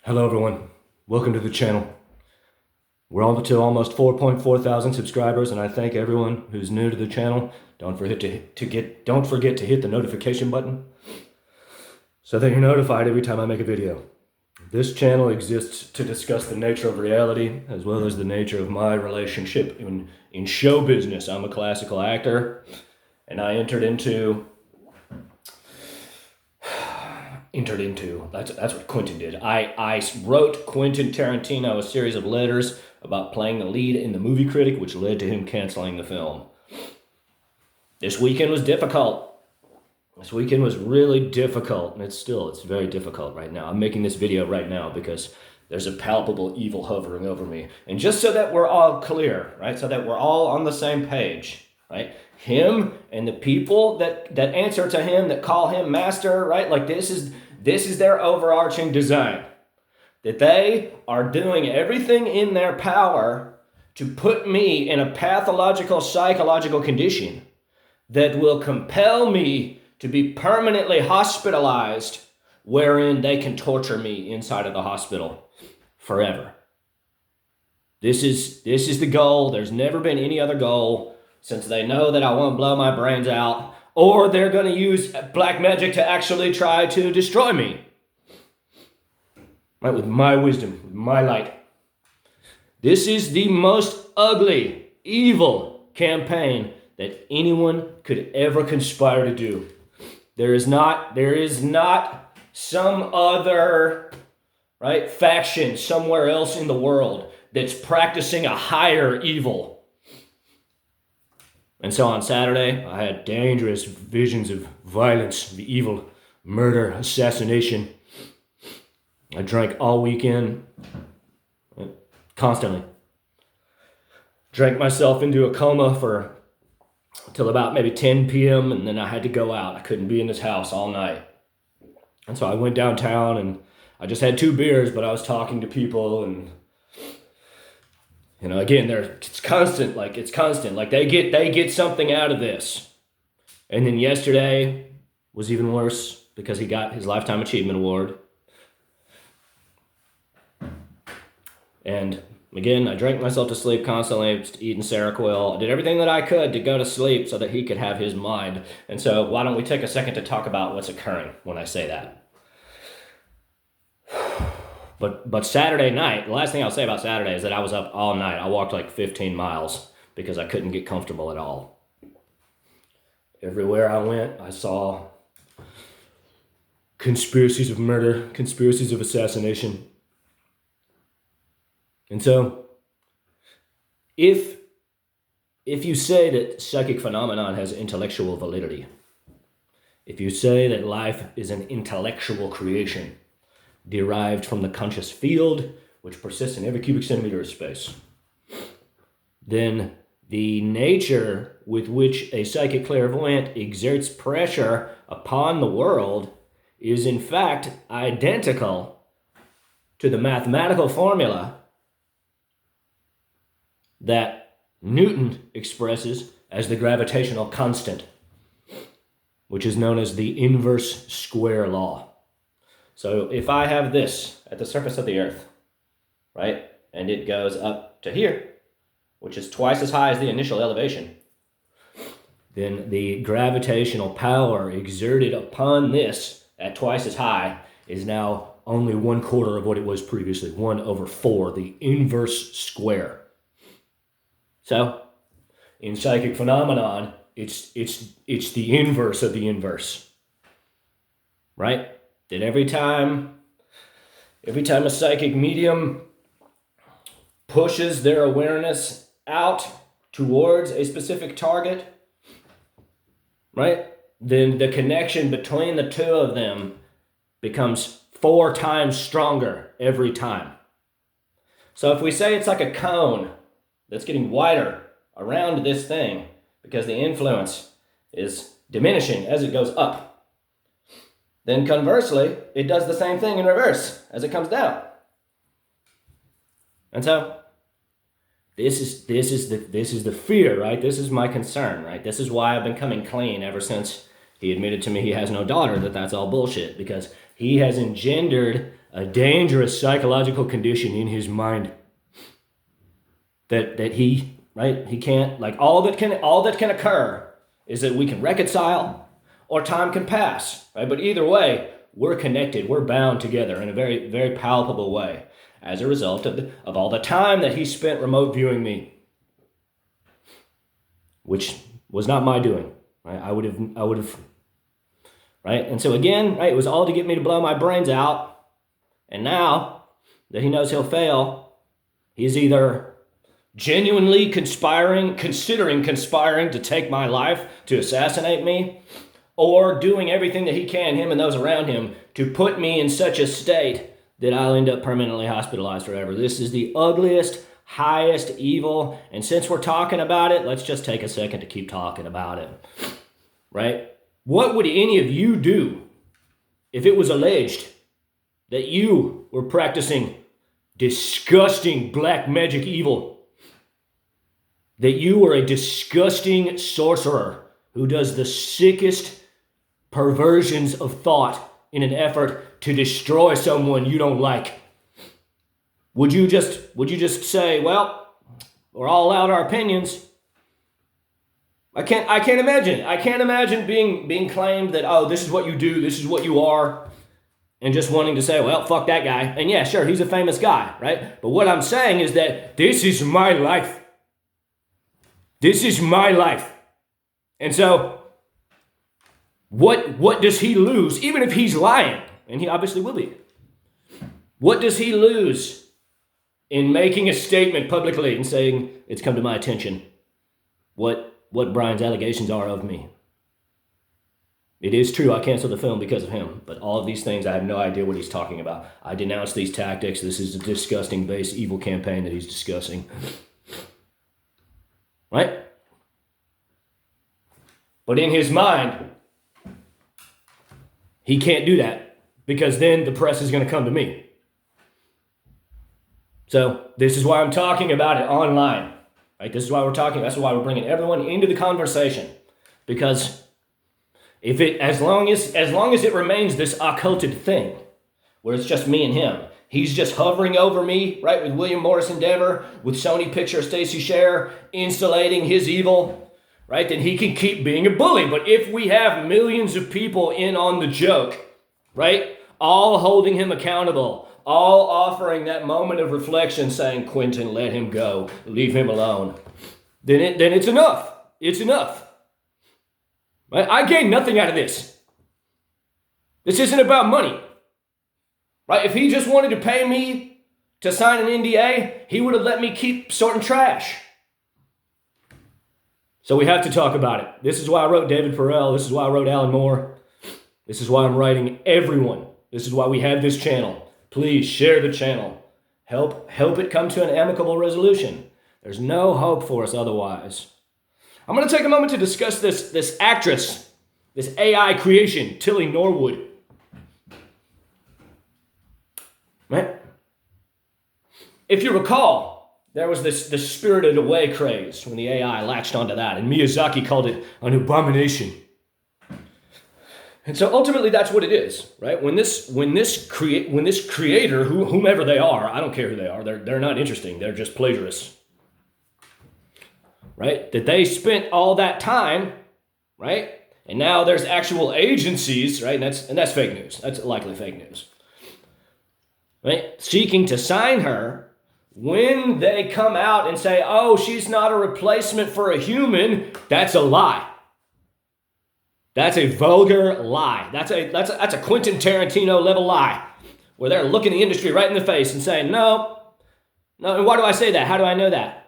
Hello everyone, welcome to the channel. We're on to almost 4.4 thousand subscribers, and I thank everyone who's new to the channel. Don't forget to hit the notification button so that you're notified every time I make a video. This channel exists to discuss the nature of reality as well as the nature of my relationship in show business. I'm a classical actor, and I entered into, that's what Quentin did. I wrote Quentin Tarantino a series of letters about playing the lead in the movie Critic, which led to him canceling the film. This weekend was difficult. This weekend was really difficult, and it's very difficult right now. I'm making this video right now because there's a palpable evil hovering over me. And just so that we're all clear, right? So that we're all on the same page, right? Him and the people that answer to him, that call him master, right? Like this is their overarching design. That they are doing everything in their power to put me in a pathological psychological condition that will compel me to be permanently hospitalized, wherein they can torture me inside of the hospital forever. This is the goal. There's never been any other goal, since they know that I won't blow my brains out, or they're going to use black magic to actually try to destroy me. Right, with my wisdom, with my light. This is the most ugly, evil campaign that anyone could ever conspire to do. There is not some other, right, faction somewhere else in the world that's practicing a higher evil. And so on Saturday, I had dangerous visions of violence, of evil, murder, assassination. I drank all weekend, constantly. Drank myself into a coma till about maybe 10 p.m. and then I had to go out. I couldn't be in this house all night. And so I went downtown and I just had 2 beers, but I was talking to people, and again, it's constant. Like they get something out of this. And then yesterday was even worse because he got his Lifetime Achievement Award. And again, I drank myself to sleep constantly, just eating Seroquel. I did everything that I could to go to sleep so that he could have his mind. And so why don't we take a second to talk about what's occurring when I say that. But Saturday night, the last thing I'll say about Saturday is that I was up all night. I walked like 15 miles because I couldn't get comfortable at all. Everywhere I went, I saw conspiracies of murder, conspiracies of assassination. And so, if you say that psychic phenomenon has intellectual validity, if you say that life is an intellectual creation derived from the conscious field, which persists in every cubic centimeter of space, then the nature with which a psychic clairvoyant exerts pressure upon the world is in fact identical to the mathematical formula that Newton expresses as the gravitational constant, which is known as the inverse square law. So if I have this at the surface of the earth, right, and it goes up to here, which is twice as high as the initial elevation, then the gravitational power exerted upon this at twice as high is now only 1/4 of what it was previously, 1/4, the inverse square. So, in psychic phenomenon, it's the inverse of the inverse, right? That every time a psychic medium pushes their awareness out towards a specific target, right? Then the connection between the two of them becomes 4 times stronger every time. So if we say it's like a cone that's getting wider around this thing because the influence is diminishing as it goes up, then conversely, it does the same thing in reverse as it comes down. And so this is the fear, right? This is my concern, right? This is why I've been coming clean ever since he admitted to me he has no daughter, that's all bullshit, because he has engendered a dangerous psychological condition in his mind that he, right, he can't, like, all that can occur is that we can reconcile or time can pass, right? But either way, we're connected, we're bound together in a very, very palpable way as a result of all the time that he spent remote viewing me, which was not my doing, right? I would have, right? And so again, right, it was all to get me to blow my brains out. And now that he knows he'll fail, he's either genuinely considering conspiring to take my life, to assassinate me, or doing everything that he can, him and those around him, to put me in such a state that I'll end up permanently hospitalized forever. This is the ugliest, highest evil. And since we're talking about it, let's just take a second to keep talking about it, right? What would any of you do if it was alleged that you were practicing disgusting black magic evil, that you were a disgusting sorcerer who does the sickest perversions of thought in an effort to destroy someone you don't like? Would you just say, well, we're all out our opinions? I can't imagine it. I can't imagine being claimed that, oh, this is what you do, this is what you are, and just wanting to say, well, fuck that guy. And yeah, sure, he's a famous guy, right? But what I'm saying is that this is my life. This is my life. And so, what does he lose, even if he's lying? And he obviously will be. What does he lose in making a statement publicly and saying, it's come to my attention what Brian's allegations are of me? It is true, I canceled the film because of him, but all of these things, I have no idea what he's talking about. I denounce these tactics. This is a disgusting, base, evil campaign that he's discussing. Right? But in his mind, he can't do that, because then the press is going to come to me. So this is why I'm talking about it online. Right? This is why that's why we're bringing everyone into the conversation, because as long as it remains this occulted thing, where it's just me and him, he's just hovering over me, right, with William Morris Endeavor, with Sony Picture Stacey Scher, insulating his evil, right, then he can keep being a bully. But if we have millions of people in on the joke, right, all holding him accountable, all offering that moment of reflection, saying, Quentin, let him go, leave him alone, then it's enough. It's enough. Right? I gain nothing out of this. This isn't about money. Right? If he just wanted to pay me to sign an NDA, he would have let me keep sorting trash. So we have to talk about it. This is why I wrote David Perel. This is why I wrote Alan Moore. This is why I'm writing everyone. This is why we have this channel. Please share the channel. Help it come to an amicable resolution. There's no hope for us otherwise. I'm going to take a moment to discuss this actress, this AI creation, Tilly Norwood. Right? If you recall, there was this Spirited Away craze when the AI latched onto that, and Miyazaki called it an abomination. And so ultimately that's what it is, right? When this creator, whomever they are, I don't care who they are, they're not interesting, they're just plagiarists. Right? That they spent all that time, right? And now there's actual agencies, right? And that's fake news. That's likely fake news. Right? Seeking to sign her when they come out and say, oh, she's not a replacement for a human. That's a lie. That's a vulgar lie. That's a Quentin Tarantino level lie, where they're looking the industry right in the face and saying, no. And why do I say that? How do I know that?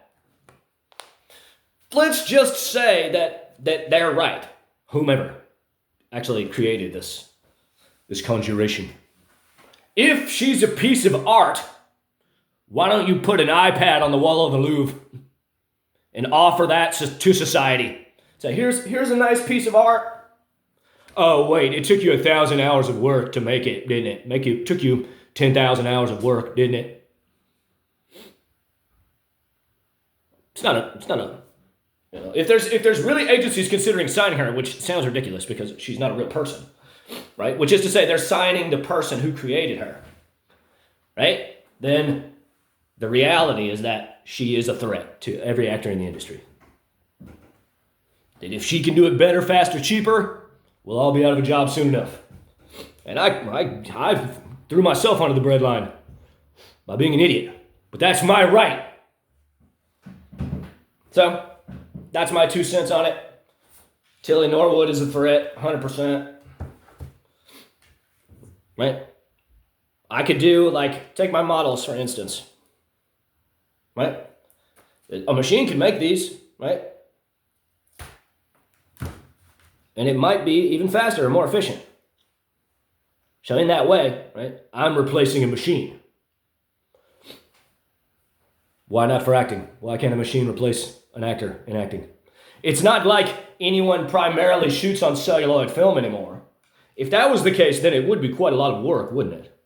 Let's just say that they're right. Whomever actually created this conjuration. If she's a piece of art, why don't you put an iPad on the wall of the Louvre and offer that to society? Say, here's a nice piece of art. Oh, wait, it took you 1,000 hours of work to make it, didn't it? Took you 10,000 hours of work, didn't it? It's not a you know, if there's really agencies considering signing her, which sounds ridiculous because she's not a real person, right? Which is to say they're signing the person who created her. right? Then the reality is that she is a threat to every actor in the industry. That if she can do it better, faster, cheaper, we'll all be out of a job soon enough. And I threw myself onto the breadline by being an idiot. But that's my right. So, that's my 2 cents on it. Tilly Norwood is a threat, 100%. Right? I could do, take my models, for instance. Right? A machine can make these, right? And it might be even faster or more efficient. So in that way, right, I'm replacing a machine. Why not for acting? Why can't a machine replace an actor in acting? It's not like anyone primarily shoots on celluloid film anymore. If that was the case, then it would be quite a lot of work, wouldn't it?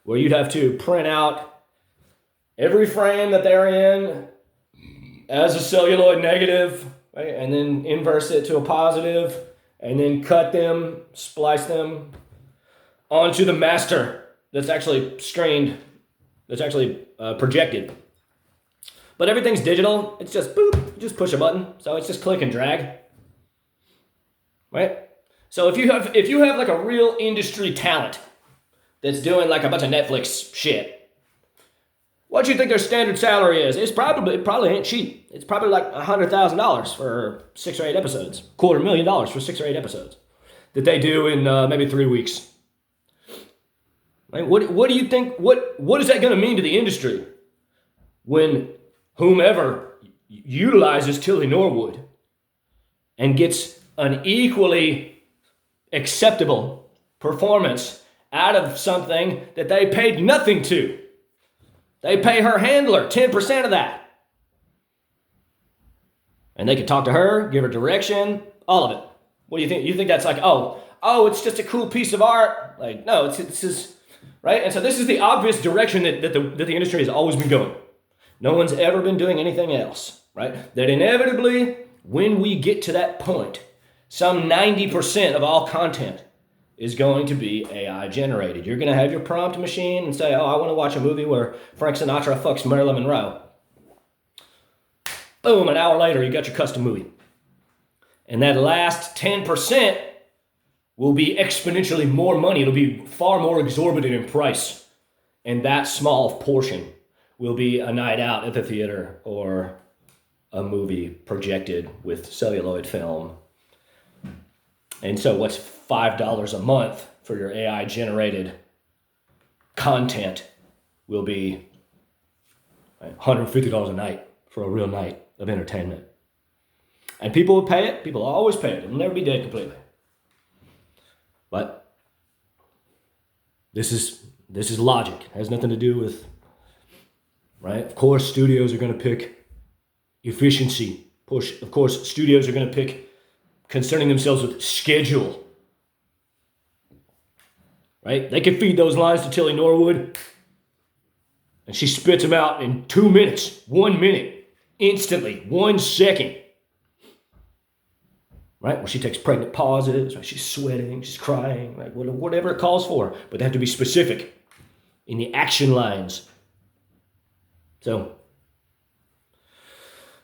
Where you'd have to print out every frame that they're in as a celluloid negative, right? And then inverse it to a positive, and then cut them, splice them onto the master that's actually screened, that's actually projected. But everything's digital. It's just boop, you just push a button. So it's just click and drag, right? So if you have like a real industry talent that's doing like a bunch of Netflix shit, what do you think their standard salary is? It probably ain't cheap. It's probably like $100,000 for 6 or 8 episodes, $250,000 for 6 or 8 episodes that they do in maybe 3 weeks. Right? What do you think? What is that going to mean to the industry when whomever utilizes Tilly Norwood and gets an equally acceptable performance out of something that they paid nothing to? They pay her handler 10% of that. And they could talk to her, give her direction, all of it. What do you think? You think that's like, oh, it's just a cool piece of art? Like, no, it's just, right? And so this is the obvious direction that the industry has always been going. No one's ever been doing anything else, right? That inevitably, when we get to that point, some 90% of all content is going to be AI generated. You're going to have your prompt machine and say, I want to watch a movie where Frank Sinatra fucks Marilyn Monroe. Boom, an hour later, you got your custom movie. And that last 10% will be exponentially more money. It'll be far more exorbitant in price. And that small portion will be a night out at the theater or a movie projected with celluloid film. And so what's $5 a month for your AI generated content will be $150 a night for a real night of entertainment. And people will pay it. People will always pay it. It'll never be dead completely. But this is logic. It has nothing to do with, right? Of course, studios are going to pick efficiency. Of course, studios are going to pick concerning themselves with schedule. Right? They can feed those lines to Tilly Norwood, and she spits them out in 2 minutes, 1 minute, instantly, 1 second. Right? Well, she takes pregnant pauses, right? She's sweating, she's crying, right? Whatever it calls for, but they have to be specific in the action lines. So,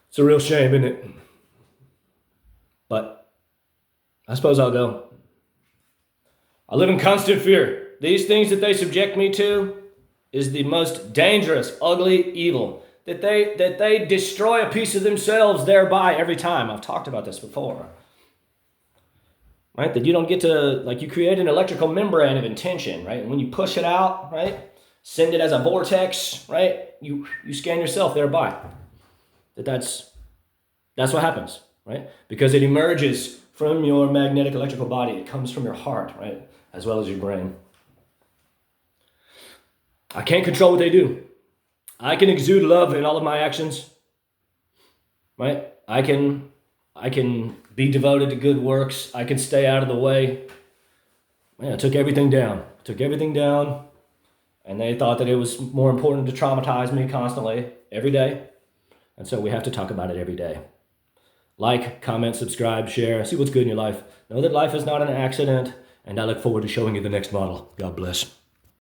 it's a real shame, isn't it? But I suppose I'll go. I live in constant fear. These things that they subject me to is the most dangerous, ugly evil. That they destroy a piece of themselves thereby every time. I've talked about this before. Right? That you don't get to, you create an electrical membrane of intention, right? And when you push it out, right? Send it as a vortex, right? You scan yourself thereby. That's what happens, right? Because it emerges from your magnetic electrical body. It comes from your heart, right? As well as your brain. I can't control what they do. I can exude love in all of my actions, right? I can be devoted to good works. I can stay out of the way. Man, I took everything down. And they thought that it was more important to traumatize me constantly, every day. And so we have to talk about it every day. Like, comment, subscribe, share, see what's good in your life. Know that life is not an accident, and I look forward to showing you the next model. God bless.